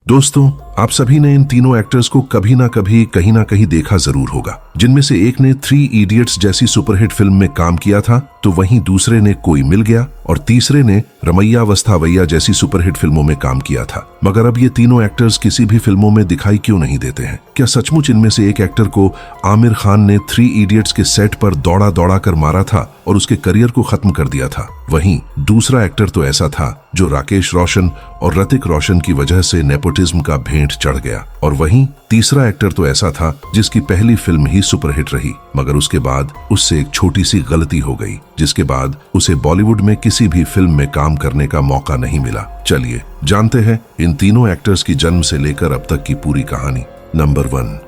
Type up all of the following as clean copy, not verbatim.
दोस्तों, आप सभी ने इन तीनों एक्टर्स को कभी ना कभी कहीं ना कहीं देखा जरूर होगा, जिनमें से एक ने थ्री इडियट्स जैसी सुपरहिट फिल्म में काम किया था, तो वहीं दूसरे ने कोई मिल गया और तीसरे ने रमैया वस्तावैया जैसी सुपरहिट फिल्मों में काम किया था। मगर अब ये तीनों एक्टर्स किसी भी फिल्मों में दिखाई क्यों नहीं देते हैं? क्या सचमुच इनमें से एक एक्टर को आमिर खान ने थ्री इडियट्स के सेट पर दौड़ा दौड़ा कर मारा था और उसके करियर को खत्म कर दिया था? वहीं दूसरा एक्टर तो ऐसा था जो राकेश रोशन और ऋतिक रोशन की वजह से नेपोटिज्म का भेंट चढ़ गया, और वहीं तीसरा एक्टर तो ऐसा था जिसकी पहली फिल्म ही सुपरहिट रही, मगर उसके बाद उससे एक छोटी सी गलती हो गई, जिसके बाद उसे बॉलीवुड में किसी भी फिल्म में काम करने का मौका नहीं मिला। चलिए जानते हैं इन तीनों एक्टर्स की जन्म से लेकर अब तक की पूरी कहानी। नंबर 1।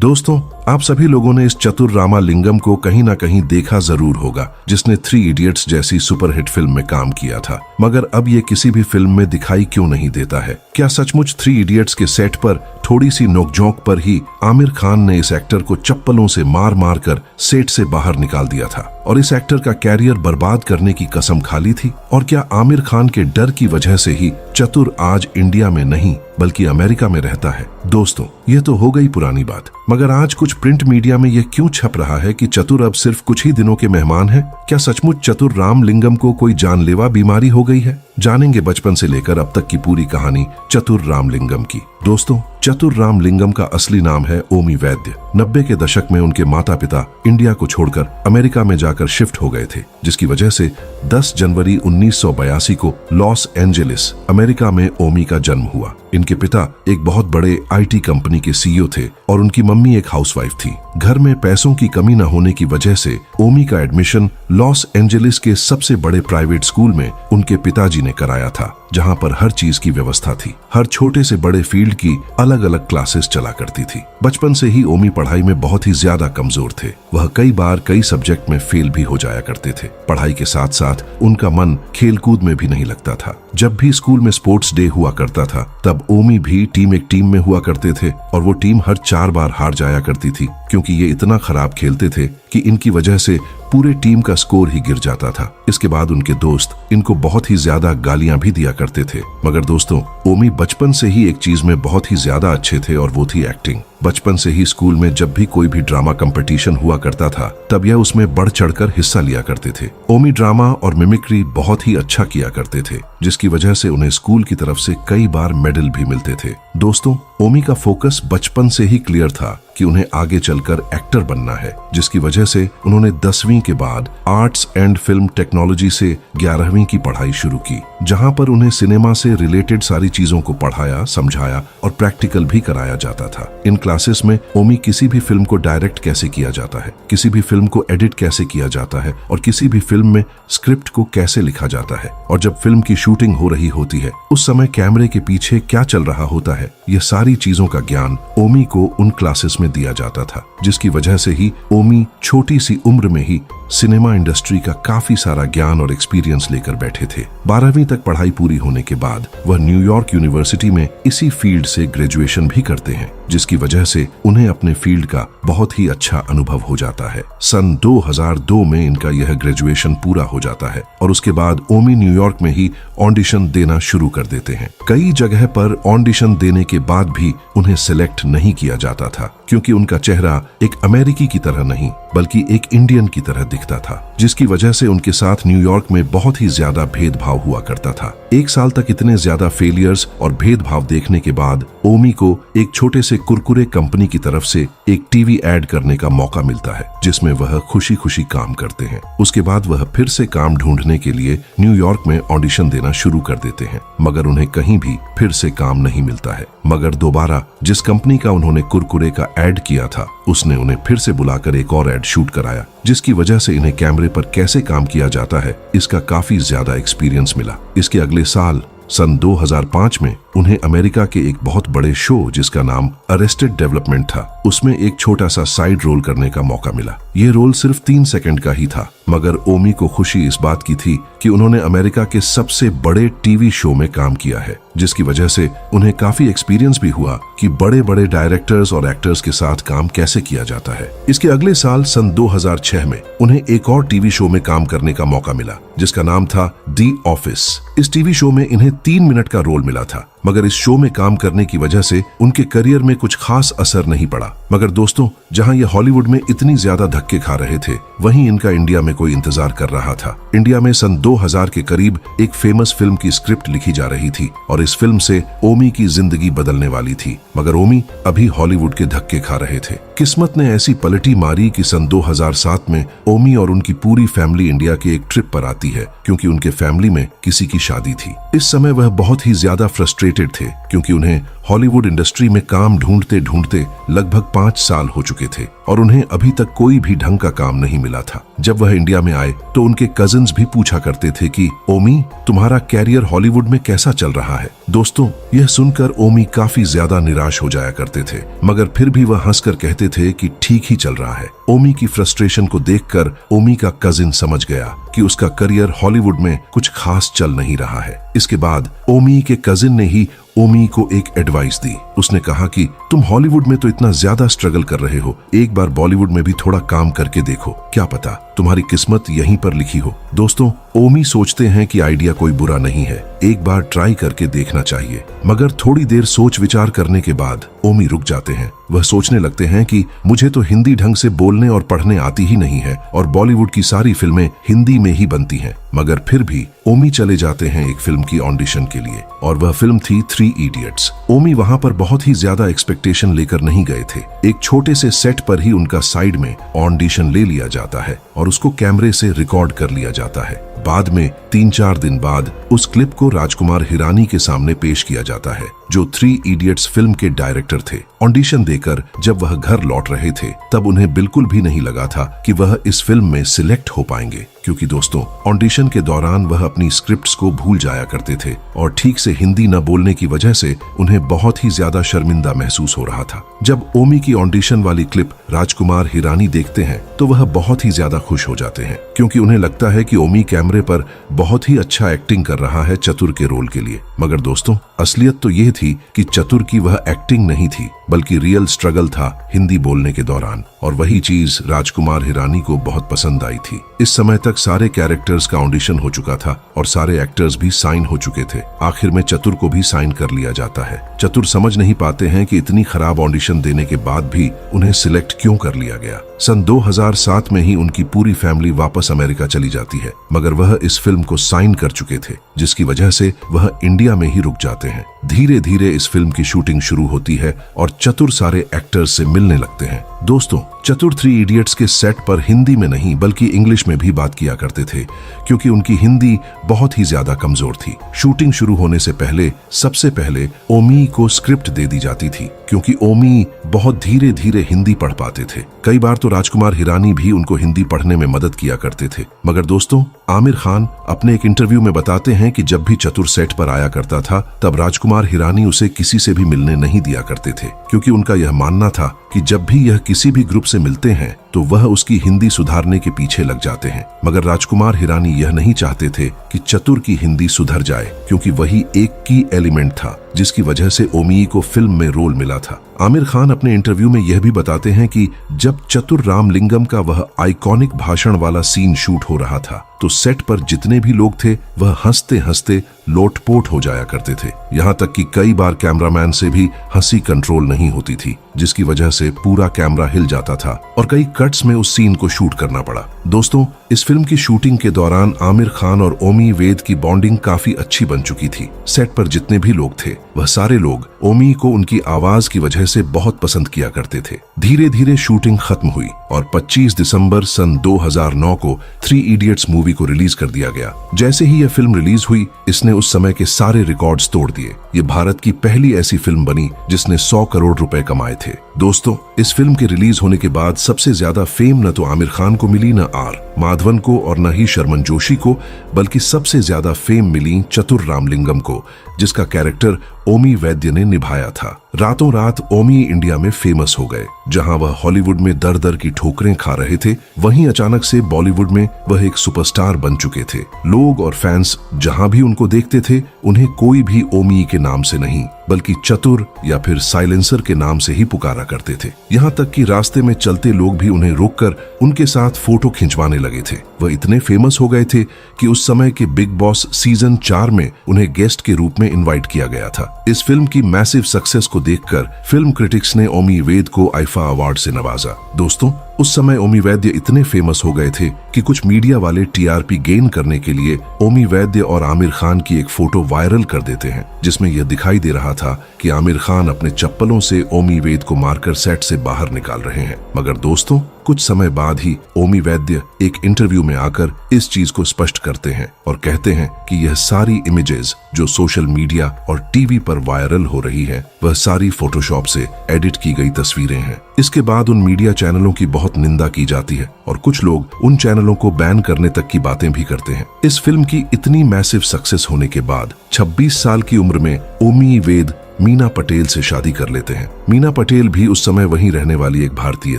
दोस्तों, आप सभी लोगों ने इस चतुर रामालिंगम को कहीं ना कहीं देखा जरूर होगा, जिसने थ्री इडियट्स जैसी सुपरहिट फिल्म में काम किया था, मगर अब ये किसी भी फिल्म में दिखाई क्यों नहीं देता है? क्या सचमुच थ्री इडियट्स के सेट पर थोड़ी सी नोकझोंक पर ही आमिर खान ने इस एक्टर को चप्पलों से मार मार कर सेट से बाहर निकाल दिया था और इस एक्टर का कैरियर बर्बाद करने की कसम खा ली थी? और क्या आमिर खान के डर की वजह से ही चतुर आज इंडिया में नहीं बल्कि अमेरिका में रहता है? दोस्तों, ये तो हो गई पुरानी बात, मगर आज कुछ प्रिंट मीडिया में यह क्यों छप रहा है कि चतुर अब सिर्फ कुछ ही दिनों के मेहमान हैं? क्या सचमुच चतुर रामलिंगम को कोई जानलेवा बीमारी हो गई है? जानेंगे बचपन से लेकर अब तक की पूरी कहानी चतुर रामलिंगम की। दोस्तों, चतुर रामलिंगम का असली नाम है ओमी वैद्य। 90 के दशक में उनके माता पिता इंडिया को छोड़कर अमेरिका में जाकर शिफ्ट हो गए थे, जिसकी वजह से 10 जनवरी 1982 को लॉस एंजेलिस अमेरिका में ओमी का जन्म हुआ। इनके पिता एक बहुत बड़े आईटी कंपनी के सीईओ थे और उनकी मम्मी एक हाउसवाइफ थी। घर में पैसों की कमी न होने की वजह से ओमी का एडमिशन लॉस एंजेलिस के सबसे बड़े प्राइवेट स्कूल में उनके पिताजी ने कराया था, जहां पर हर चीज की व्यवस्था थी। हर छोटे से बड़े फील्ड की अलग अलग क्लासेस चला करती थी। बचपन से ही ओमी पढ़ाई में बहुत ही ज्यादा कमजोर थे। वह कई बार कई सब्जेक्ट में फेल भी हो जाया करते थे। पढ़ाई के साथ साथ उनका मन खेलकूद में भी नहीं लगता था। जब भी स्कूल में स्पोर्ट्स डे हुआ करता था, तब ओमी भी एक टीम में हुआ करते थे और वो टीम हर 4 बार हार जाया करती थी, क्योंकि ये इतना खराब खेलते थे कि इनकी वजह से पूरे टीम का स्कोर ही गिर जाता था। इसके बाद उनके दोस्त इनको बहुत ही ज्यादा गालियां भी दिया करते थे। मगर दोस्तों, ओमी बचपन से ही एक चीज में बहुत ही ज्यादा अच्छे थे और वो थी एक्टिंग। बचपन से ही स्कूल में जब भी कोई भी ड्रामा कंपटीशन हुआ करता था, तब यह उसमें बढ़ चढ़कर हिस्सा लिया करते थे। ओमी ड्रामा और मिमिक्री बहुत ही अच्छा किया करते थे, जिसकी वजह से उन्हें स्कूल की तरफ से कई बार मेडल भी मिलते थे। दोस्तों, ओमी का फोकस बचपन से ही क्लियर था कि उन्हें आगे चलकर एक्टर बनना है, जिसकी वजह से उन्होंने 10वीं के बाद आर्ट्स एंड फिल्म टेक्नोलॉजी से 11वीं की पढ़ाई शुरू की, जहां पर उन्हें सिनेमा से रिलेटेड सारी चीजों को पढ़ाया, समझाया और प्रैक्टिकल भी कराया जाता था। इन क्लासेस में ओमी किसी भी फिल्म को डायरेक्ट कैसे किया जाता है, किसी भी फिल्म को एडिट कैसे किया जाता है और किसी भी फिल्म में स्क्रिप्ट को कैसे लिखा जाता है, और जब फिल्म की शूटिंग हो रही होती है उस समय कैमरे के पीछे क्या चल रहा होता है, यह सारी चीजों का ज्ञान ओमी को उन क्लासेस में दिया जाता था, जिसकी वजह से ही ओमी छोटी सी उम्र में ही सिनेमा इंडस्ट्री का काफी सारा ज्ञान और एक्सपीरियंस लेकर बैठे थे। 12वीं तक पढ़ाई पूरी होने के बाद वह न्यूयॉर्क यूनिवर्सिटी में इसी फील्ड से ग्रेजुएशन भी करते हैं, जिसकी वजह से उन्हें अपने फील्ड का बहुत ही अच्छा अनुभव हो जाता है। सन 2002 में इनका यह ग्रेजुएशन पूरा हो जाता है और उसके बाद ओमी न्यूयॉर्क में ही ऑडिशन देना शुरू कर देते हैं। कई जगह पर ऑडिशन देने के बाद भी उन्हें सिलेक्ट नहीं किया जाता था, क्योंकि उनका चेहरा एक अमेरिकी की तरह नहीं बल्कि एक इंडियन की तरह दिखता था, जिसकी वजह से उनके साथ न्यूयॉर्क में बहुत ही ज्यादा भेदभाव हुआ करता था। 1 साल तक इतने ज्यादा फेलियर्स और भेदभाव देखने के बाद ओमी को एक छोटे से कुरकुरे कंपनी की तरफ से एक टीवी एड करने का मौका मिलता है, जिसमें वह खुशी खुशी काम करते हैं। उसके बाद वह फिर से काम ढूंढने के लिए न्यूयॉर्क में ऑडिशन देना शुरू कर देते हैं, मगर उन्हें कहीं भी फिर से काम नहीं मिलता है। मगर दोबारा जिस कंपनी का उन्होंने कुरकुरे का एड किया था, उसने उन्हें फिर से बुलाकर एक और एड शूट कराया, जिसकी वजह से इन्हें कैमरे पर कैसे काम किया जाता है इसका काफी ज्यादा एक्सपीरियंस मिला। इसके अगले साल सन 2005 में उन्हें अमेरिका के एक बहुत बड़े शो जिसका नाम अरेस्टेड डेवलपमेंट था, उसमें एक छोटा सा साइड रोल करने का मौका मिला। ये रोल सिर्फ 3 सेकंड का ही था, मगर ओमी को खुशी इस बात की थी कि उन्होंने अमेरिका के सबसे बड़े टीवी शो में काम किया है, जिसकी वजह से उन्हें काफी एक्सपीरियंस भी हुआ कि बड़े बड़े डायरेक्टर्स और एक्टर्स के साथ काम कैसे किया जाता है। इसके अगले साल सन 2006 में उन्हें एक और टीवी शो में काम करने का मौका मिला, जिसका नाम था दी ऑफिस। इस टीवी शो में इन्हें 3 मिनट का रोल मिला था, मगर इस शो में काम करने की वजह से उनके करियर में कुछ खास असर नहीं पड़ा। मगर दोस्तों, जहां ये हॉलीवुड में इतनी ज्यादा धक्के खा रहे थे, वहीं इनका इंडिया में कोई इंतजार कर रहा था। इंडिया में सन 2000 के करीब एक फेमस फिल्म की स्क्रिप्ट लिखी जा रही थी और इस फिल्म से ओमी की जिंदगी बदलने वाली थी। मगर ओमी अभी हॉलीवुड के धक्के खा रहे थे। किस्मत ने ऐसी पलटी मारी कि सन 2007 में ओमी और उनकी पूरी फैमिली इंडिया के एक ट्रिप पर आती है, क्योंकि उनके फैमिली में किसी की शादी थी। इस समय वह बहुत ही ज्यादा फ्रस्ट्रेटेड थे, क्योंकि उन्हें हॉलीवुड इंडस्ट्री में काम ढूंढते ढूंढते लगभग 5 साल हो चुके थे और उन्हें अभी तक कोई भी ढंग का काम नहीं मिला था। जब वह इंडिया में आए तो उनके कजिन्स भी पूछा करते थे कि ओमी, तुम्हारा कैरियर हॉलीवुड में कैसा चल रहा है। दोस्तों, यह सुनकर ओमी काफी ज्यादा निराश हो जाया करते थे, मगर फिर भी वह हंसकर कहते थे कि ठीक ही चल रहा है। ओमी की फ्रस्ट्रेशन को देखकर ओमी का कजिन समझ गया कि उसका करियर हॉलीवुड में कुछ खास चल नहीं रहा है। इसके बाद ओमी के कजिन ने ही ओमी को एक एडवाइस दी। उसने कहा कि तुम हॉलीवुड में तो इतना ज्यादा स्ट्रगल कर रहे हो, एक बार बॉलीवुड में भी थोड़ा काम करके देखो, क्या पता तुम्हारी किस्मत यहीं पर लिखी हो। दोस्तों, ओमी सोचते हैं कि आइडिया कोई बुरा नहीं है, एक बार ट्राई करके देखना चाहिए। मगर थोड़ी देर सोच विचार करने के बाद ओमी रुक जाते हैं। वह सोचने लगते हैं कि मुझे तो हिंदी ढंग से बोलने और पढ़ने आती ही नहीं है और बॉलीवुड की सारी फिल्में हिंदी में ही बनती हैं। मगर फिर भी ओमी चले जाते हैं एक फिल्म की ऑडिशन के लिए और वह फिल्म थी 3 इडियट्स। ओमी वहां पर बहुत ही ज्यादा एक्सपेक्टेशन लेकर नहीं गए थे। एक छोटे से सेट पर ही उनका साइड में ऑडिशन ले लिया जाता है और उसको कैमरे से रिकॉर्ड कर लिया जाता है। बाद में 3-4 दिन बाद उस क्लिप को राजकुमार हिरानी के सामने पेश किया जाता है, जो 3 इडियट्स फिल्म के डायरेक्टर थे। ऑडिशन देकर जब वह घर लौट रहे थे, तब उन्हें बिल्कुल भी नहीं लगा था कि वह इस फिल्म में सिलेक्ट हो पाएंगे, क्योंकि दोस्तों, ऑडिशन के दौरान वह अपनी स्क्रिप्ट्स को भूल जाया करते थे और ठीक से हिंदी न बोलने की वजह से उन्हें बहुत ही ज्यादा शर्मिंदा महसूस हो रहा था। जब ओमी की ऑडिशन वाली क्लिप राजकुमार हिरानी देखते हैं तो वह बहुत ही ज्यादा खुश हो जाते हैं, क्योंकि उन्हें लगता है कि ओमी कैमरे पर बहुत ही अच्छा एक्टिंग कर रहा है चतुर के रोल के लिए। मगर दोस्तों, असलियत तो यह थी कि चतुर की वह एक्टिंग नहीं थी, बल्कि रियल स्ट्रगल था हिंदी बोलने के दौरान, और वही चीज राजकुमार हिरानी को बहुत पसंद आई थी। इस समय तक सारे कैरेक्टर्स का ऑडिशन हो चुका था और सारे एक्टर्स भी साइन हो चुके थे। आखिर में चतुर को भी साइन कर लिया जाता है। चतुर समझ नहीं पाते हैं कि इतनी खराब ऑडिशन देने के बाद भी उन्हें सिलेक्ट क्यों कर लिया गया। सन 2007 में ही उनकी पूरी फैमिली वापस अमेरिका चली जाती है, मगर वह इस फिल्म को साइन कर चुके थे, जिसकी वजह से वह इंडिया में ही रुक जाते हैं। धीरे धीरे इस फिल्म की शूटिंग शुरू होती है और चतुर सारे एक्टर्स से मिलने लगते हैं। दोस्तों, चतुर 3 इडियट्स के सेट पर हिंदी में नहीं बल्कि इंग्लिश में भी बात किया करते थे, क्योंकि उनकी हिंदी बहुत ही ज्यादा कमजोर थी। शूटिंग शुरू होने से पहले सबसे पहले ओमी को स्क्रिप्ट दे दी जाती थी, क्योंकि ओमी बहुत धीरे धीरे हिंदी पढ़ पाते थे। कई बार तो राजकुमार हिरानी भी उनको हिंदी पढ़ने में मदद किया करते थे। मगर दोस्तों, आमिर खान अपने एक इंटरव्यू में बताते हैं कि जब भी चतुर सेट पर आया करता था, तब राजकुमार हिरानी उसे किसी से भी मिलने नहीं दिया करते थे, क्योंकि उनका यह मानना था कि जब भी यह किसी भी ग्रुप से मिलते हैं तो वह उसकी हिंदी सुधारने के पीछे लग जाते हैं। मगर राजकुमार हिरानी यह नहीं चाहते थे कि चतुर की हिंदी सुधर जाए, क्योंकि वही एक की एलिमेंट था जिसकी वजह से ओमी को फिल्म में रोल मिला था। आमिर खान अपने इंटरव्यू में यह भी बताते हैं कि जब चतुर रामलिंगम का वह आइकॉनिक भाषण वाला सीन शूट हो रहा था, तो सेट पर जितने भी लोग थे वह हंसते हंसते लोटपोट हो जाया करते थे। यहाँ तक कि कई बार कैमरामैन से भी हंसी कंट्रोल नहीं होती थी, जिसकी वजह से पूरा कैमरा हिल जाता था और कई कट्स में उस सीन को शूट करना पड़ा। दोस्तों, इस फिल्म की शूटिंग के दौरान आमिर खान और ओमी वेद की बॉन्डिंग काफी अच्छी बन चुकी थी। सेट पर जितने भी लोग थे वह सारे लोग ओमी को उनकी आवाज की वजह से बहुत पसंद किया करते थे। धीरे धीरे शूटिंग खत्म हुई और 25 दिसंबर सन 2009 को 3 इडियट्स मूवी को रिलीज कर दिया गया। जैसे ही यह फिल्म रिलीज हुई, इसने उस समय के सारे रिकॉर्ड्स तोड़ दिए। ये भारत की पहली ऐसी फिल्म बनी जिसने 100 करोड़ रुपए कमाए थे। दोस्तों, इस फिल्म के रिलीज होने के बाद सबसे ज्यादा फेम न तो आमिर खान को मिली, न आर माधवन को और न ही शर्मन जोशी को, बल्कि सबसे ज्यादा फेम मिली चतुर रामलिंगम को, जिसका कैरेक्टर ओमी वैद्य ने निभाया था। रातों रात ओमी इंडिया में फेमस हो गए। जहां वह हॉलीवुड में दर दर की ठोकरें खा रहे थे, वहीं अचानक से बॉलीवुड में वह एक सुपरस्टार बन चुके थे। लोग और फैंस जहां भी उनको देखते थे, उन्हें कोई भी ओमी के नाम से नहीं बल्कि चतुर या फिर साइलेंसर के नाम से ही पुकारा करते थे। यहाँ तक कि रास्ते में चलते लोग भी उन्हें रोककर उनके साथ फोटो खिंचवाने लगे थे। वह इतने फेमस हो गए थे कि उस समय के बिग बॉस सीजन 4 में उन्हें गेस्ट के रूप में इनवाइट किया गया था। इस फिल्म की मैसिव सक्सेस को देखकर फिल्म क्रिटिक्स ने ओमी वैद्य को आईफा अवार्ड से नवाजा। दोस्तों, उस समय ओमी वैद्य इतने फेमस हो गए थे कि कुछ मीडिया वाले टीआरपी गेन करने के लिए ओमी वैद्य और आमिर खान की एक फोटो वायरल कर देते हैं, जिसमें यह दिखाई दे रहा था कि आमिर खान अपने चप्पलों से ओमी वैद्य को मारकर सेट से बाहर निकाल रहे हैं। मगर दोस्तों, कुछ समय बाद ही ओमी वैद्य एक इंटरव्यू में आकर इस चीज को स्पष्ट करते हैं और कहते हैं कि यह सारी इमेजेस जो सोशल मीडिया और टीवी पर वायरल हो रही हैं, वह सारी फोटोशॉप से एडिट की गई तस्वीरें हैं। इसके बाद उन मीडिया चैनलों की बहुत निंदा की जाती है और कुछ लोग उन चैनलों को बैन करने तक की बातें भी करते हैं। इस फिल्म की इतनी मैसिव सक्सेस होने के बाद 26 साल की उम्र में ओमी वैद्य मीना पटेल से शादी कर लेते हैं। मीना पटेल भी उस समय वहीं रहने वाली एक भारतीय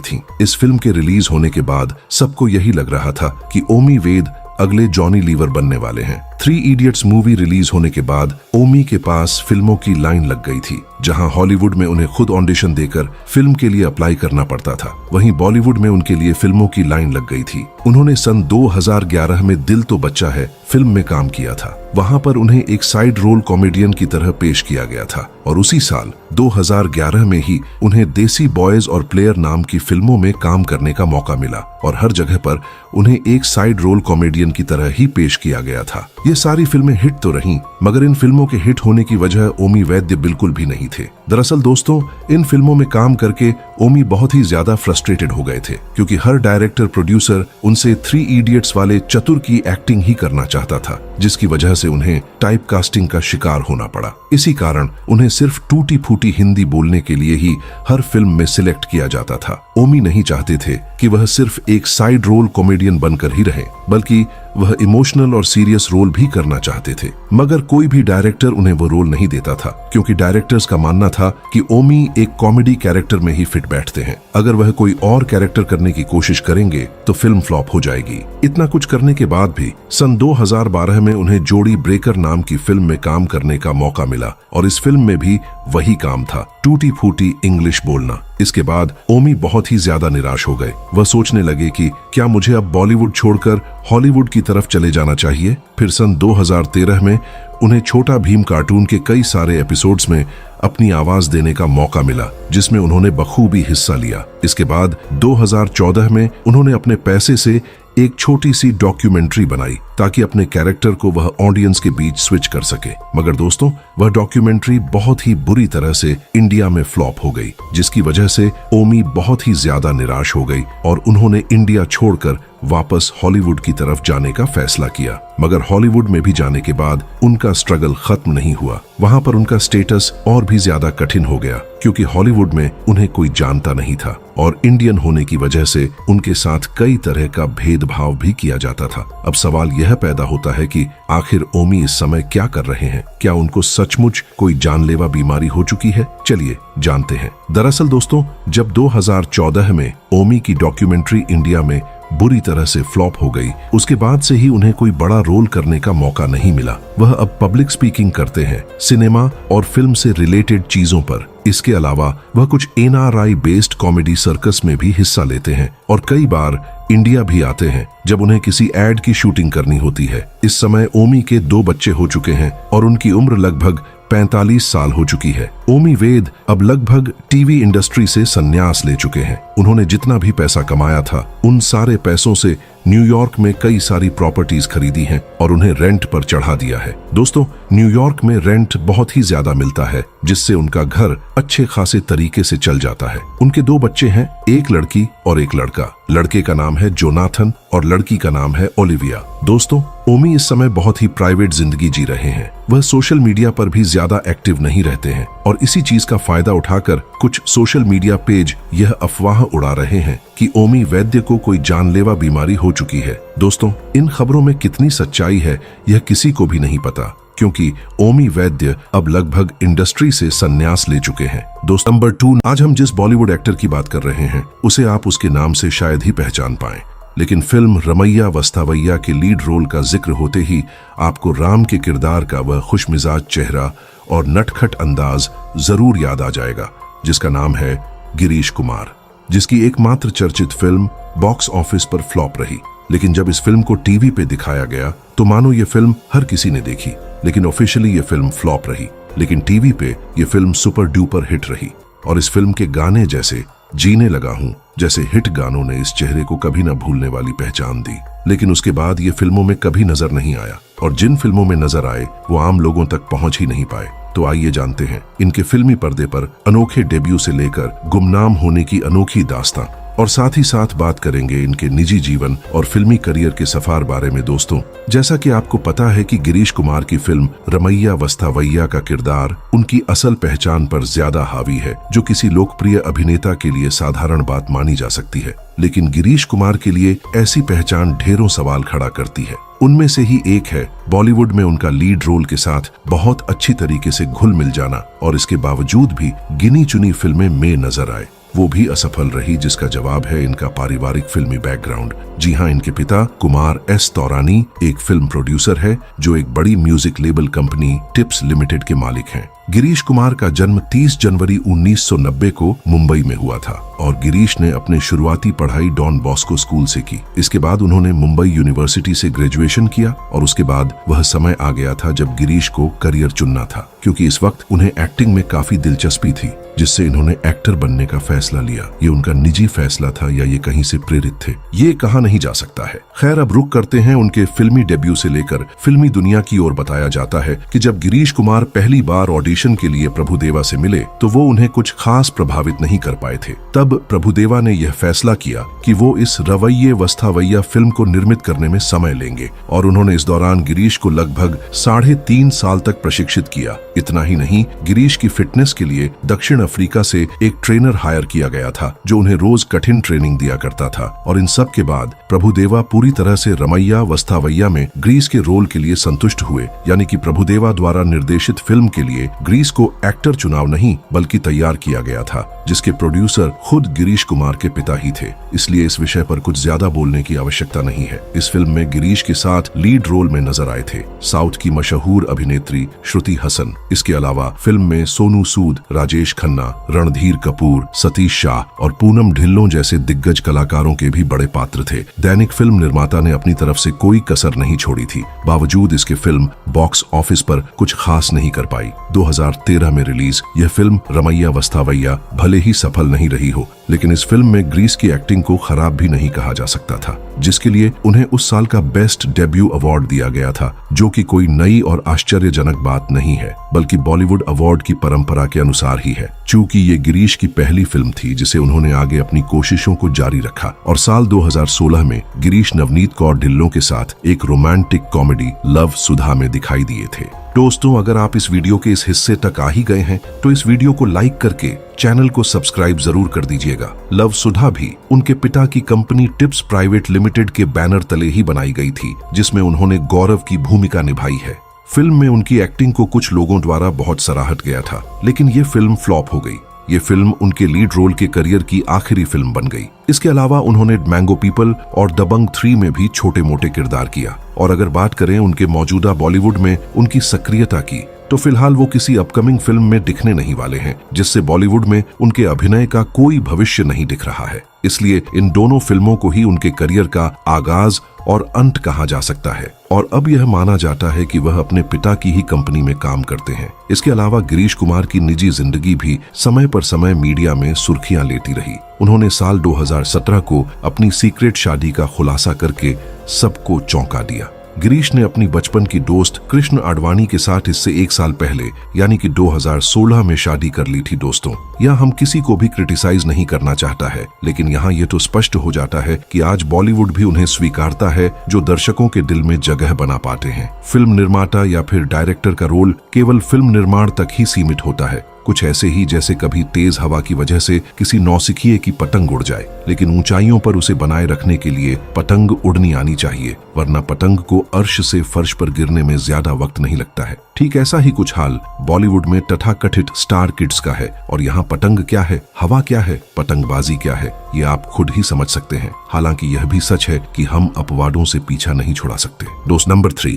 थी। इस फिल्म के रिलीज होने के बाद सबको यही लग रहा था कि ओमी वैद्य अगले जॉनी लीवर बनने वाले हैं। 3 इडियट्स मूवी रिलीज होने के बाद ओमी के पास फिल्मों की लाइन लग गई थी, जहां हॉलीवुड में उन्हें खुद ऑडिशन देकर फिल्म के लिए अप्लाई करना पड़ता था, वहीं बॉलीवुड में उनके लिए फिल्मों की लाइन लग गई थी। उन्होंने सन 2011 में दिल तो बच्चा है फिल्म में काम किया था। वहां पर उन्हें एक साइड रोल कॉमेडियन की तरह पेश किया गया था और उसी साल 2011 में ही उन्हें देसी बॉयज और प्लेयर नाम की फिल्मों में काम करने का मौका मिला और हर जगह पर उन्हें एक साइड रोल कॉमेडियन की तरह ही पेश किया गया था। ये सारी फिल्में हिट तो रहीं, मगर इन फिल्मों के हिट होने की वजह ओमी वैद्य बिल्कुल भी नहीं थे। दरअसल दोस्तों, इन फिल्मों में काम करके ओमी बहुत ही ज्यादा फ्रस्ट्रेटेड हो गए थे, क्योंकि हर डायरेक्टर प्रोड्यूसर उनसे 3 इडियट्स वाले चतुर की एक्टिंग ही करना चाहता था, जिसकी वजह से उन्हें टाइप कास्टिंग का शिकार होना पड़ा। इसी कारण उन्हें सिर्फ टूटी फूटी हिंदी बोलने के लिए ही हर फिल्म में सिलेक्ट किया जाता था। ओमी नहीं चाहते थे कि वह सिर्फ एक साइड रोल कॉमेडियन बनकर ही रहे, बल्कि वह इमोशनल और सीरियस रोल भी करना चाहते थे। मगर कोई भी डायरेक्टर उन्हें वो रोल नहीं देता था, क्योंकि डायरेक्टर्स का मानना था कि ओमी एक कॉमेडी कैरेक्टर में ही फिट बैठते हैं। अगर वह कोई और कैरेक्टर करने की कोशिश करेंगे तो फिल्म फ्लॉप हो जाएगी। इतना कुछ करने के बाद भी सन 2012 में उन्हें जोड़ी ब्रेकर नाम की फिल्म में काम करने का मौका मिला और इस फिल्म में भी वही काम था, टूटी फूटी इंग्लिश बोलना। इसके बाद ओमी बहुत ही ज्यादा निराश हो गए। वह सोचने लगे कि क्या मुझे अब बॉलीवुड छोड़कर हॉलीवुड की तरफ चले जाना चाहिए। फिर सन 2013 में उन्हें छोटा भीम कार्टून के कई सारे एपिसोड्स में अपनी आवाज देने का मौका मिला, जिसमें उन्होंने बखूबी हिस्सा लिया। इसके बाद 2014 में उन्होंने अपने पैसे से एक छोटी सी डॉक्यूमेंट्री बनाई ताकि अपने कैरेक्टर को वह ऑडियंस के बीच स्विच कर सके। मगर दोस्तों, वह डॉक्यूमेंट्री बहुत ही बुरी तरह से इंडिया में फ्लॉप हो गई, जिसकी वजह से ओमी बहुत ही ज्यादा निराश हो गई और उन्होंने इंडिया छोड़कर वापस हॉलीवुड की तरफ जाने का फैसला किया। मगर हॉलीवुड में भी जाने के बाद उनका स्ट्रगल खत्म नहीं हुआ। वहां पर उनका स्टेटस और भी ज्यादा कठिन हो गया, क्योंकि हॉलीवुड में उन्हें कोई जानता नहीं था और इंडियन होने की वजह से उनके साथ कई तरह का भेदभाव भी किया जाता था। अब सवाल यह पैदा होता है कि आखिर ओमी इस समय क्या कर रहे हैं? क्या उनको सचमुच कोई जानलेवा बीमारी हो चुकी है? चलिए जानते हैं। दरअसल दोस्तों, जब 2014 में ओमी की डॉक्यूमेंट्री इंडिया में बुरी तरह से फ्लॉप हो गई, उसके बाद से ही उन्हें कोई बड़ा रोल करने का मौका नहीं मिला। वह अब पब्लिक स्पीकिंग करते हैं, सिनेमा और फिल्म से रिलेटेड चीजों पर। इसके अलावा वह कुछ NRI बेस्ड कॉमेडी सर्कस में भी हिस्सा लेते हैं और कई बार इंडिया भी आते हैं जब उन्हें किसी एड की शूटिंग करनी होती है। इस समय ओमी के 2 बच्चे हो चुके हैं और उनकी उम्र लगभग 45 साल हो चुकी है। ओमी वैद्य अब लगभग टीवी इंडस्ट्री से संन्यास ले चुके हैं। उन्होंने जितना भी पैसा कमाया था, उन सारे पैसों से न्यूयॉर्क में कई सारी प्रॉपर्टीज खरीदी हैं और उन्हें रेंट पर चढ़ा दिया है। दोस्तों, न्यूयॉर्क में रेंट बहुत ही ज्यादा मिलता है, जिससे उनका घर अच्छे खासे तरीके से चल जाता है। उनके 2 बच्चे हैं, एक लड़की और एक लड़का। लड़के का नाम है जोनाथन और लड़की का नाम है ओलिविया। दोस्तों, ओमी इस समय बहुत ही प्राइवेट जिंदगी जी रहे हैं। वह सोशल मीडिया पर भी ज्यादा एक्टिव नहीं रहते हैं और इसी चीज का फायदा उठाकर कुछ सोशल मीडिया पेज यह अफवाह उड़ा रहे हैं कि ओमी वैद्य को कोई जानलेवा बीमारी हो चुकी है। दोस्तों, इन खबरों में कितनी सच्चाई है यह किसी को भी नहीं पता, क्योंकि ओमी वैद्य अब लगभग इंडस्ट्री से संन्यास ले चुके हैं। दोस्त नंबर 2, आज हम जिस बॉलीवुड एक्टर की बात कर रहे हैं उसे आप उसके नाम से शायद ही पहचान पाएं, लेकिन फिल्म रमैया वस्तावैया के लीड रोल का जिक्र होते ही आपको राम के किरदार का वह खुशमिजाज चेहरा और नटखट अंदाज जरूर याद आ जाएगा, जिसका नाम है गिरीश कुमार, जिसकी एकमात्र चर्चित फिल्म बॉक्स ऑफिस पर फ्लॉप रही। लेकिन जब इस फिल्म को टीवी पे दिखाया गया तो मानो ये फिल्म हर किसी ने देखी, लेकिन ऑफिशियली ये फिल्म फ्लॉप रही। लेकिन टीवी पे ये फिल्म सुपर डुपर हिट रही और इस फिल्म के गाने जैसे जीने लगा हूं जैसे हिट गानों ने इस चेहरे को कभी न भूलने वाली पहचान दी। लेकिन उसके बाद ये फिल्मों में कभी नजर नहीं आया और जिन फिल्मों में नजर आए वो आम लोगों तक पहुंच ही नहीं पाए। तो आइए जानते हैं इनके फिल्मी पर्दे पर अनोखे डेब्यू से लेकर गुमनाम होने की अनोखी दास्तां, और साथ ही साथ बात करेंगे इनके निजी जीवन और फिल्मी करियर के सफर बारे में। दोस्तों, जैसा कि आपको पता है कि गिरीश कुमार की फिल्म रमैया वस्तावैया का किरदार उनकी असल पहचान पर ज्यादा हावी है, जो किसी लोकप्रिय अभिनेता के लिए साधारण बात मानी जा सकती है, लेकिन गिरीश कुमार के लिए ऐसी पहचान ढेरों सवाल खड़ा करती है। उनमें से ही एक है बॉलीवुड में उनका लीड रोल के साथ बहुत अच्छी तरीके से घुल मिल जाना और इसके बावजूद भी गिनी चुनी फिल्में में नजर आए, वो भी असफल रही, जिसका जवाब है इनका पारिवारिक फिल्मी बैकग्राउंड। जी हाँ, इनके पिता कुमार एस तौरानी एक फिल्म प्रोड्यूसर है जो एक बड़ी music label company tips limited के मालिक हैं। गिरीश कुमार का जन्म 30 जनवरी 1990 को मुंबई में हुआ था और गिरीश ने अपने शुरुआती पढ़ाई डॉन बॉस्को स्कूल से की। इसके बाद उन्होंने मुंबई यूनिवर्सिटी से ग्रेजुएशन किया और उसके बाद वह समय आ गया था जब गिरीश को करियर चुनना था, क्योंकि इस वक्त उन्हें एक्टिंग में काफी दिलचस्पी थी, जिससे इन्होंने एक्टर बनने का फैसला लिया। ये उनका निजी फैसला था या ये कहीं से प्रेरित थे, ये कहा नहीं जा सकता है। खैर, अब रुक करते हैं उनके फिल्मी डेब्यू से लेकर फिल्मी दुनिया की ओर। बताया जाता है कि जब गिरीश कुमार पहली बार ऑडिशन के लिए प्रभुदेवा से मिले तो वो उन्हें कुछ खास प्रभावित नहीं कर पाए थे। तब प्रभुदेवा ने यह फैसला किया कि वो इस रवैये वस्तावैया फिल्म को निर्मित करने में समय लेंगे और उन्होंने इस दौरान गिरीश को लगभग 3.5 साल तक प्रशिक्षित किया। इतना ही नहीं, गिरीश की फिटनेस के लिए दक्षिण अफ्रीका से एक ट्रेनर हायर किया गया था जो उन्हें रोज कठिन ट्रेनिंग दिया करता था। और इन सब के बाद प्रभुदेवा पूरी तरह से रमैया वस्तावैया में ग्रीस के रोल के लिए संतुष्ट हुए, यानी कि प्रभुदेवा द्वारा निर्देशित फिल्म के लिए ग्रीस को एक्टर चुनाव नहीं बल्कि तैयार किया गया था, जिसके प्रोड्यूसर खुद गिरीश कुमार के पिता ही थे। इसलिए इस विषय पर कुछ ज्यादा बोलने की आवश्यकता नहीं है। इस फिल्म में गिरीश के साथ लीड रोल में नजर आए थे साउथ की मशहूर अभिनेत्री श्रुति हसन। इसके अलावा फिल्म में सोनू सूद, राजेश खन्ना, रणधीर कपूर, सतीश शाह और पूनम ढिल्लों जैसे दिग्गज कलाकारों के भी बड़े पात्र थे। दैनिक फिल्म निर्माता ने अपनी तरफ से कोई कसर नहीं छोड़ी थी। बावजूद इसके फिल्म बॉक्स ऑफिस पर कुछ खास नहीं कर पाई। 2013 में रिलीज यह फिल्म रमैया वस्तावैया भले ही सफल नहीं रही हो, लेकिन इस फिल्म में ग्रीस की एक्टिंग को खराब भी नहीं कहा जा सकता था, जिसके लिए उन्हें उस साल का बेस्ट डेब्यू अवार्ड दिया गया था, जो कि कोई नई और आश्चर्यजनक बात नहीं है, बल्कि बॉलीवुड अवार्ड की परंपरा के अनुसार ही है। चूंकि ये गिरीश की पहली फिल्म थी जिसे उन्होंने आगे अपनी कोशिशों को जारी रखा और साल 2016 में गिरीश नवनीत कौर ढिल्लों के साथ एक रोमांटिक कॉमेडी लव सुधा में दिखाई दिए थे। दोस्तों, अगर आप इस वीडियो के इस हिस्से तक आ ही गए हैं तो इस वीडियो को लाइक करके चैनल को सब्सक्राइब जरूर कर दीजिएगा। लव सुधा भी उनके पिता की कंपनी टिप्स प्राइवेट लिमिटेड के बैनर तले ही बनाई गई थी, जिसमें उन्होंने गौरव की भूमिका निभाई है। फिल्म में उनकी एक्टिंग को कुछ लोगों द्वारा बहुत सराहत गया था, लेकिन ये फिल्म फ्लॉप हो गई। ये फिल्म उनके लीड रोल के करियर की आखिरी फिल्म बन गई। इसके अलावा उन्होंने मैंगो पीपल और दबंग 3 में भी छोटे मोटे किरदार किया। और अगर बात करें उनके मौजूदा बॉलीवुड में उनकी सक्रियता की, तो फिलहाल वो किसी अपकमिंग फिल्म में दिखने नहीं वाले हैं, जिससे बॉलीवुड में उनके अभिनय का कोई भविष्य नहीं दिख रहा है। इसलिए इन दोनों फिल्मों को ही उनके करियर का आगाज और अंत कहा जा सकता है और अब यह माना जाता है कि वह अपने पिता की ही कंपनी में काम करते हैं। इसके अलावा गिरीश कुमार की निजी जिंदगी भी समय पर समय मीडिया में सुर्खियां लेती रही। उन्होंने साल 2017 को अपनी सीक्रेट शादी का खुलासा करके सबको चौंका दिया। गिरीश ने अपनी बचपन की दोस्त कृष्ण आडवाणी के साथ इससे 1 साल पहले यानी कि 2016 में शादी कर ली थी। दोस्तों, यहाँ हम किसी को भी क्रिटिसाइज नहीं करना चाहता है, लेकिन यहाँ ये तो स्पष्ट हो जाता है कि आज बॉलीवुड भी उन्हें स्वीकारता है जो दर्शकों के दिल में जगह बना पाते हैं। फिल्म निर्माता या फिर डायरेक्टर का रोल केवल फिल्म निर्माण तक ही सीमित होता है, कुछ ऐसे ही जैसे कभी तेज हवा की वजह से किसी नौसिखिए की पतंग उड़ जाए, लेकिन ऊंचाइयों पर उसे बनाए रखने के लिए पतंग उड़नी आनी चाहिए, वरना पतंग को अर्श से फर्श पर गिरने में ज्यादा वक्त नहीं लगता है। ठीक ऐसा ही कुछ हाल बॉलीवुड में तथाकथित स्टार किड्स का है। और यहाँ पतंग क्या है, हवा क्या है, पतंगबाजी क्या है, ये आप खुद ही समझ सकते हैं। हालांकि यह भी सच है कि हम अपवादों से पीछा नहीं छुड़ा सकते। दोस्त नंबर 3,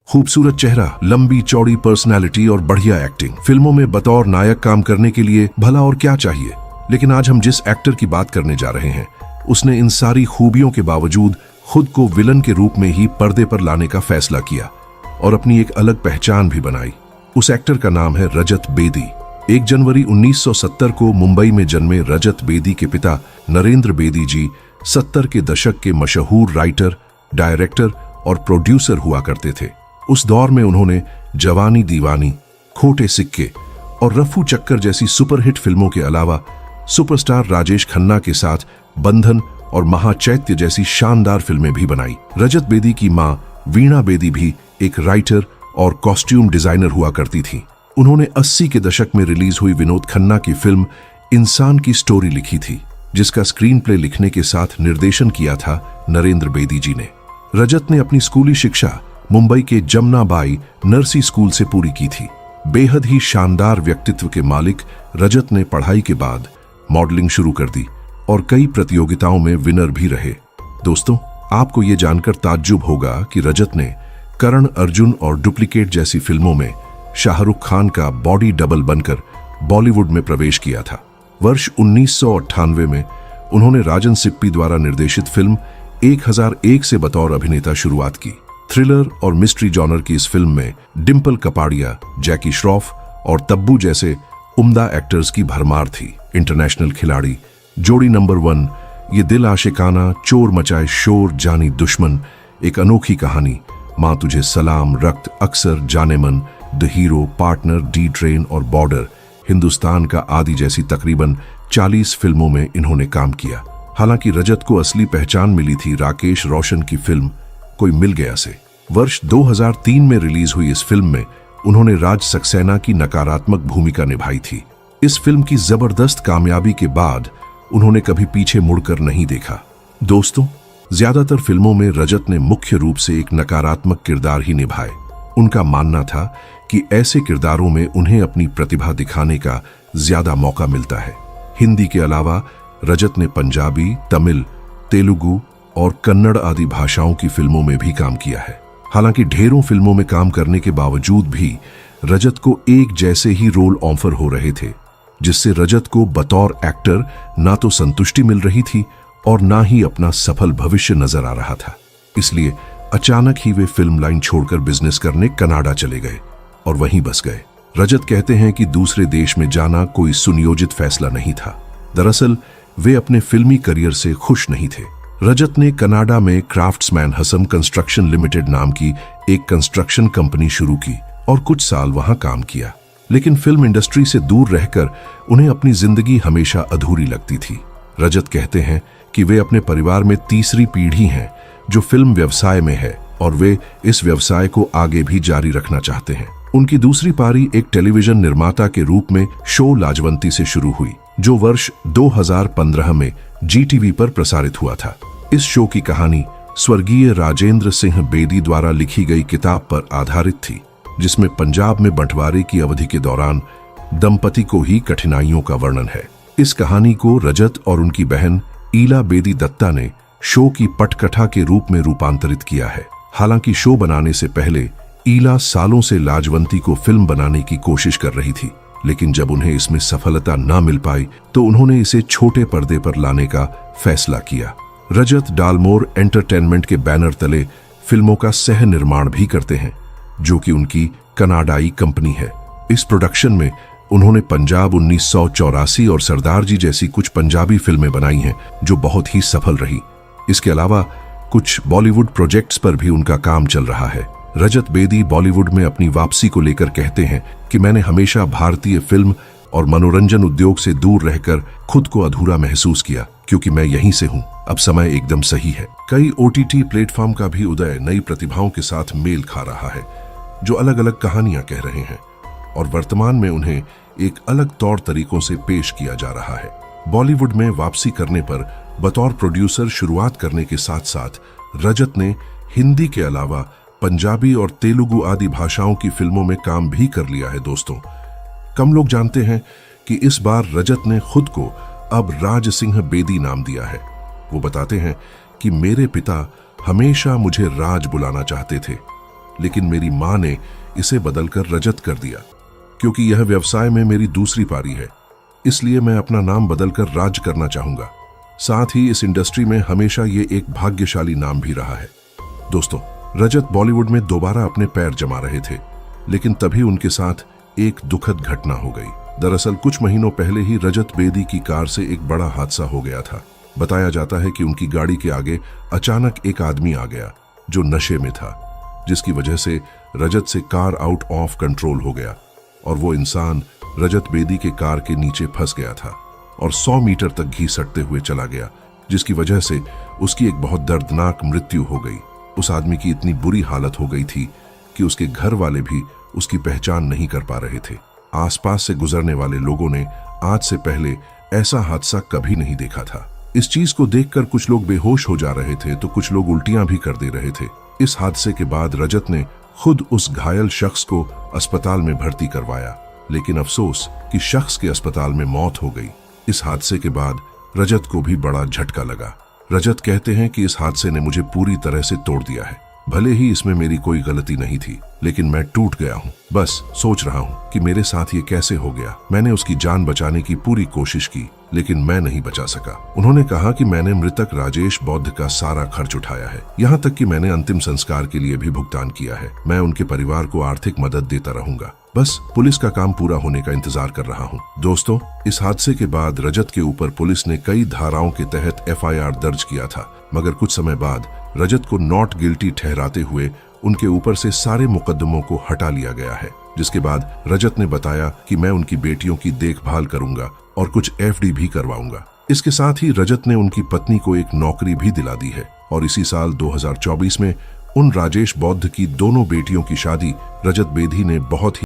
खूबसूरत चेहरा, लंबी चौड़ी पर्सनालिटी और बढ़िया एक्टिंग। फिल्मों में बतौर नायक काम करने के लिए भला और क्या चाहिए। लेकिन आज हम जिस एक्टर की बात करने जा रहे हैं, उसने इन सारी खूबियों के बावजूद खुद को विलन के रूप में ही पर्दे पर लाने का फैसला किया और अपनी एक अलग पहचान भी बनाई। उस एक्टर का नाम है रजत बेदी। 1 जनवरी 1970 को मुंबई में जन्मे रजत बेदी के पिता नरेंद्र बेदी जी 70 के दशक के मशहूर राइटर, डायरेक्टर और प्रोड्यूसर हुआ करते थे। उस दौर में उन्होंने जवानी दीवानी, खोटे सिक्के और रफू चक्कर जैसी सुपरहिट फिल्मों के अलावा सुपरस्टार राजेश खन्ना के साथ बंधन और महाचैत्य जैसी शानदार फिल्में भी बनाई। रजत बेदी की मां वीणा बेदी भी एक राइटर और कॉस्ट्यूम डिजाइनर हुआ करती थी। उन्होंने 80 के दशक में रिलीज हुई विनोद खन्ना की फिल्म इंसान की स्टोरी लिखी थी, जिसका स्क्रीन प्ले लिखने के साथ निर्देशन किया था नरेंद्र बेदी जी ने। रजत ने अपनी स्कूली शिक्षा मुंबई के जमनाबाई नर्सी स्कूल से पूरी की थी। बेहद ही शानदार व्यक्तित्व के मालिक रजत ने पढ़ाई के बाद मॉडलिंग शुरू कर दी और कई प्रतियोगिताओं में विनर भी रहे। दोस्तों, आपको ये जानकर ताज्जुब होगा कि रजत ने करण अर्जुन और डुप्लीकेट जैसी फिल्मों में शाहरुख खान का बॉडी डबल बनकर बॉलीवुड में प्रवेश किया था। वर्ष 1998 में उन्होंने राजन सिप्पी द्वारा निर्देशित फिल्म 1001 से बतौर अभिनेता शुरुआत की। थ्रिलर और मिस्ट्री जॉनर की इस फिल्म में डिम्पल कपाड़िया, जैकी श्रॉफ और तब्बू जैसे उम्दा एक्टर्स की भरमार थी। इंटरनेशनल खिलाड़ी, जोड़ी नंबर 1, ये दिल आशिकाना, चोर मचाए शोर, जानी दुश्मन, एक अनोखी कहानी, मां तुझे सलाम, रक्त, अक्सर, जाने मन, the hero, partner, D train और बॉर्डर, हिंदुस्तान का आदि जैसी तकरीबन 40 फिल्मों में इन्होंने काम किया। हालांकि रजत को असली पहचान मिली थी राकेश रोशन की फिल्म कोई मिल गया से। वर्ष 2003 में रिलीज हुई इस फिल्म में उन्होंने राज सक्सेना की नकारात्मक भूमिका निभाई थी। इस फिल्म की जबरदस्त कामयाबी के बाद उन्होंने कभी पीछे मुड़कर नहीं देखा। दोस्तों, ज्यादातर फिल्मों में रजत ने मुख्य रूप से एक नकारात्मक किरदार ही निभाए। उनका मानना था कि ऐसे किरदारों में उन्हें अपनी प्रतिभा दिखाने का ज्यादा मौका मिलता है। हिंदी के अलावा रजत ने पंजाबी, तमिल, तेलुगु और कन्नड़ आदि भाषाओं की फिल्मों में भी काम किया है। हालांकि ढेरों फिल्मों में काम करने के बावजूद भी रजत को एक जैसे ही रोल ऑफर हो रहे थे, जिससे रजत को बतौर एक्टर ना तो संतुष्टि मिल रही थी और ना ही अपना सफल भविष्य नजर आ रहा था। इसलिए अचानक ही वे फिल्म लाइन छोड़कर बिजनेस करने कनाडा चले गए और वहीं बस गए। रजत कहते हैं कि दूसरे देश में जाना कोई सुनियोजित फैसला नहीं था। दरअसल वे अपने फिल्मी करियर से खुश नहीं थे। रजत ने कनाडा में क्राफ्ट्समैन हसम कंस्ट्रक्शन लिमिटेड नाम की एक कंस्ट्रक्शन कंपनी शुरू की और कुछ साल वहां काम किया। लेकिन फिल्म इंडस्ट्री से दूर रहकर उन्हें अपनी जिंदगी हमेशा अधूरी लगती थी। रजत कहते हैं कि वे अपने परिवार में तीसरी पीढ़ी हैं जो फिल्म व्यवसाय में है और वे इस व्यवसाय को आगे भी जारी रखना चाहते हैं। उनकी दूसरी पारी एक टेलीविजन निर्माता के रूप में शो लाजवंती से शुरू हुई, जो वर्ष 2015 में GTV पर प्रसारित हुआ था। इस शो की कहानी स्वर्गीय राजेंद्र सिंह बेदी द्वारा लिखी गई किताब पर आधारित थी, जिसमें पंजाब में बंटवारे की अवधि के दौरान दंपति को ही कठिनाइयों का वर्णन है। इस कहानी को रजत और उनकी बहन ईला बेदी दत्ता ने शो की पटकथा के रूप में रूपांतरित किया है। हालांकि शो बनाने से पहले ईला सालों से लाजवंती को फिल्म बनाने की कोशिश कर रही थी, लेकिन जब उन्हें इसमें सफलता न मिल पाई तो उन्होंने इसे छोटे पर्दे पर लाने का फैसला किया। रजत डालमोर एंटरटेनमेंट के बैनर तले फिल्मों का सह निर्माण भी करते हैं, जो कि उनकी कनाडाई कंपनी है। इस प्रोडक्शन में उन्होंने पंजाब 1984 और सरदार जी जैसी कुछ पंजाबी फिल्में बनाई हैं, जो बहुत ही सफल रही। इसके अलावा कुछ बॉलीवुड प्रोजेक्ट्स पर भी उनका काम चल रहा है। रजत बेदी बॉलीवुड में अपनी वापसी को लेकर कहते हैं कि मैंने हमेशा भारतीय फिल्म और मनोरंजन उद्योग से दूर रहकर खुद को अधूरा महसूस किया, क्योंकि मैं यहीं से हूं। अब समय एकदम सही है। कई OTT प्लेटफॉर्म का भी उदय नई प्रतिभाओं के साथ मेल खा रहा है, जो अलग अलग कहानियां कह रहे हैं और वर्तमान में उन्हें एक अलग तौर तरीकों से पेश किया जा रहा है। बॉलीवुड में वापसी करने पर बतौर प्रोड्यूसर शुरुआत करने के साथ साथ रजत ने हिंदी के अलावा पंजाबी और तेलुगु आदि भाषाओं की फिल्मों में काम भी कर लिया है। दोस्तों, कम लोग जानते हैं कि इस बार रजत ने खुद को अब राज सिंह बेदी नाम दिया है। वो बताते हैं कि मेरे पिता हमेशा मुझे राज बुलाना चाहते थे, लेकिन मेरी मां ने इसे बदलकर रजत कर दिया, क्योंकि यह व्यवसाय में मेरी दूसरी पारी है। इसलिए मैं अपना नाम बदलकर राज करना चाहूंगा। साथ ही इस इंडस्ट्री में हमेशा ये एक भाग्यशाली नाम भी रहा है। दोस्तों, रजत बॉलीवुड में दोबारा अपने पैर जमा रहे थे, लेकिन तभी उनके साथ एक दुखद घटना हो गई। दरअसल कुछ महीनों पहले ही रजत बेदी की कार से एक बड़ा हादसा हो गया था। बताया जाता है कि उनकी गाड़ी के आगे अचानक एक आदमी आ गया जो नशे में था, जिसकी वजह से रजत से कार आउट ऑफ कंट्रोल हो गया और वो इंसान रजत बेदी के कार के नीचे फंस गया था और 100 मीटर तक घसीटते हुए चला गया, जिसकी वजह से उसकी एक बहुत दर्दनाक मृत्यु हो गई। उस आदमी की इतनी बुरी हालत हो गई थी कि उसके घर वाले भी उसकी पहचान नहीं कर पा रहे थे। आसपास से गुजरने वाले लोगों ने आज से पहले ऐसा हादसा कभी नहीं देखा था। इस चीज को देखकर कुछ लोग बेहोश हो जा रहे थे तो कुछ लोग उल्टियां भी कर दे रहे थे। इस हादसे के बाद रजत ने खुद उस घायल शख्स को अस्पताल में भर्ती करवाया, लेकिन अफसोस कि शख्स के अस्पताल में मौत हो गई। इस हादसे के बाद रजत को भी बड़ा झटका लगा। रजत कहते हैं कि इस हादसे ने मुझे पूरी तरह से तोड़ दिया है। भले ही इसमें मेरी कोई गलती नहीं थी, लेकिन मैं टूट गया हूँ। बस सोच रहा हूँ कि मेरे साथ ये कैसे हो गया। मैंने उसकी जान बचाने की पूरी कोशिश की, लेकिन मैं नहीं बचा सका। उन्होंने कहा कि मैंने मृतक राजेश बौद्ध का सारा खर्च उठाया है, यहाँ तक कि मैंने अंतिम संस्कार के लिए भी भुगतान किया है। मैं उनके परिवार को आर्थिक मदद देता रहूंगा। बस पुलिस का काम पूरा होने का इंतजार कर रहा हूँ। दोस्तों, इस हादसे के बाद रजत के ऊपर पुलिस ने कई धाराओं के तहत FIR दर्ज किया था, मगर कुछ समय बाद रजत को नॉट गिल्टी ठहराते हुए उनके ऊपर से सारे मुकदमों को हटा लिया गया है। जिसके बाद रजत ने बताया कि मैं उनकी बेटियों की देखभाल करूंगा और कुछ FD भी करवाऊंगा। इसके साथ ही रजत ने उनकी पत्नी को एक नौकरी भी दिला दी है और इसी साल 2024 में उन राजेश बौद्ध की दोनों बेटियों की शादी रजत बेदी ने बहुत ही